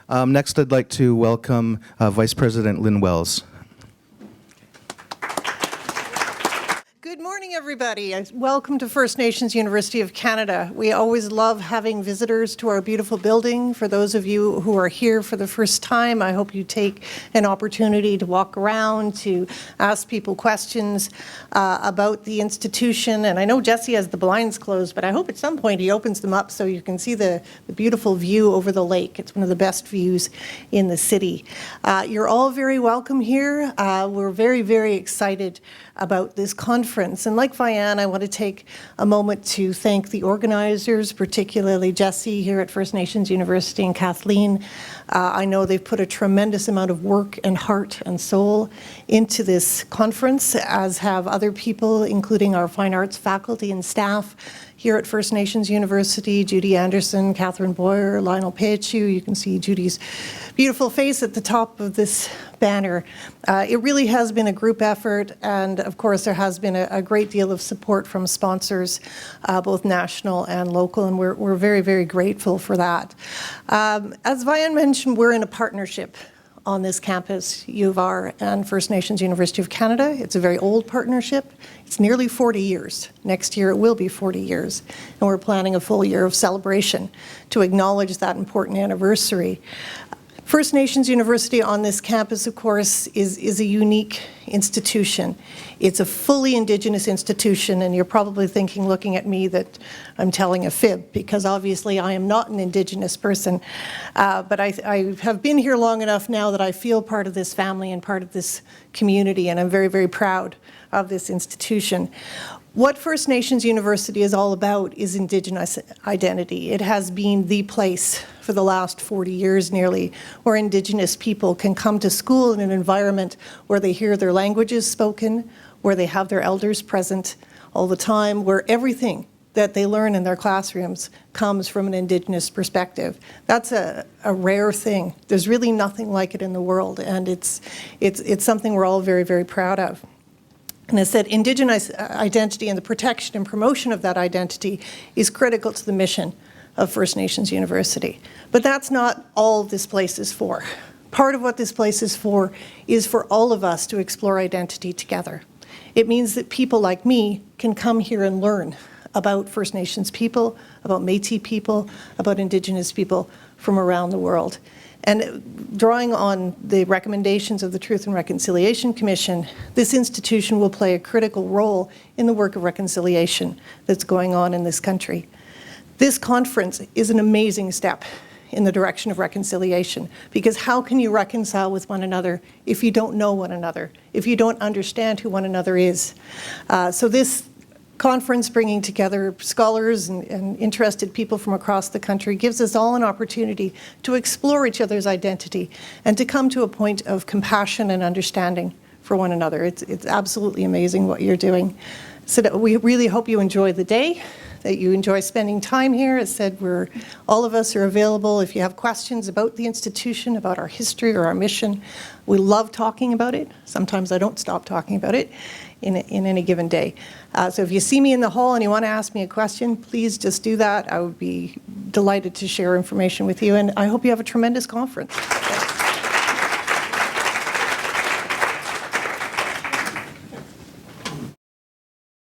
Next, I'd like to welcome Vice President Lynn Wells. Good morning, everybody. Welcome to First Nations University of Canada. We always love having visitors to our beautiful building. For those of you who are here for the first time, I hope you take an opportunity to walk around, to ask people questions about the institution. And I know Jesse has the blinds closed, but I hope at some point he opens them up so you can see the beautiful view over the lake. It's one of the best views in the city. You're all very welcome here. We're very, very excited about this conference. And like Vianne, I want to take a moment to thank the organizers, particularly Jesse here at First Nations University and Kathleen. I know they've put a tremendous amount of work and heart and soul into this conference, as have other people, including our fine arts faculty and staff here at First Nations University, Judy Anderson, Catherine Boyer, Lionel Peachu. You can see Judy's beautiful face at the top of this banner. It really has been a group effort, and of course there has been a great deal of support from sponsors, both national and local, and we're very, very grateful for that. As Vianne mentioned, we're in a partnership on this campus, U of R and First Nations University of Canada. It's a very old partnership. It's nearly 40 years. Next year it will be 40 years. And we're planning a full year of celebration to acknowledge that important anniversary. First Nations University on this campus, of course, is a unique institution. It's a fully Indigenous institution, and you're probably thinking, looking at me, that I'm telling a fib, because obviously I am not an Indigenous person. But I have been here long enough now that I feel part of this family and part of this community, and I'm very, very proud of this institution. What First Nations University is all about is Indigenous identity. It has been the place for the last 40 years nearly where Indigenous people can come to school in an environment where they hear their languages spoken, where they have their elders present all the time, where everything that they learn in their classrooms comes from an Indigenous perspective. That's a rare thing. There's really nothing like it in the world, and it's something we're all very, very proud of. And as I said, Indigenous identity and the protection and promotion of that identity is critical to the mission of First Nations University. But that's not all this place is for. Part of what this place is for all of us to explore identity together. It means that people like me can come here and learn about First Nations people, about Métis people, about Indigenous people from around the world. And drawing on the recommendations of the Truth and Reconciliation Commission, this institution will play a critical role in the work of reconciliation that's going on in this country. This conference is an amazing step in the direction of reconciliation, because how can you reconcile with one another if you don't know one another, if you don't understand who one another is? So this conference, bringing together scholars and interested people from across the country, gives us all an opportunity to explore each other's identity and to come to a point of compassion and understanding for one another. It's absolutely amazing what you're doing. So we really hope you enjoy the day, that you enjoy spending time here. As said, all of us are available if you have questions about the institution, about our history or our mission. We love talking about it. Sometimes I don't stop talking about it in any given day. So if you see me in the hall and you want to ask me a question, please just do that. I would be delighted to share information with you, and I hope you have a tremendous conference.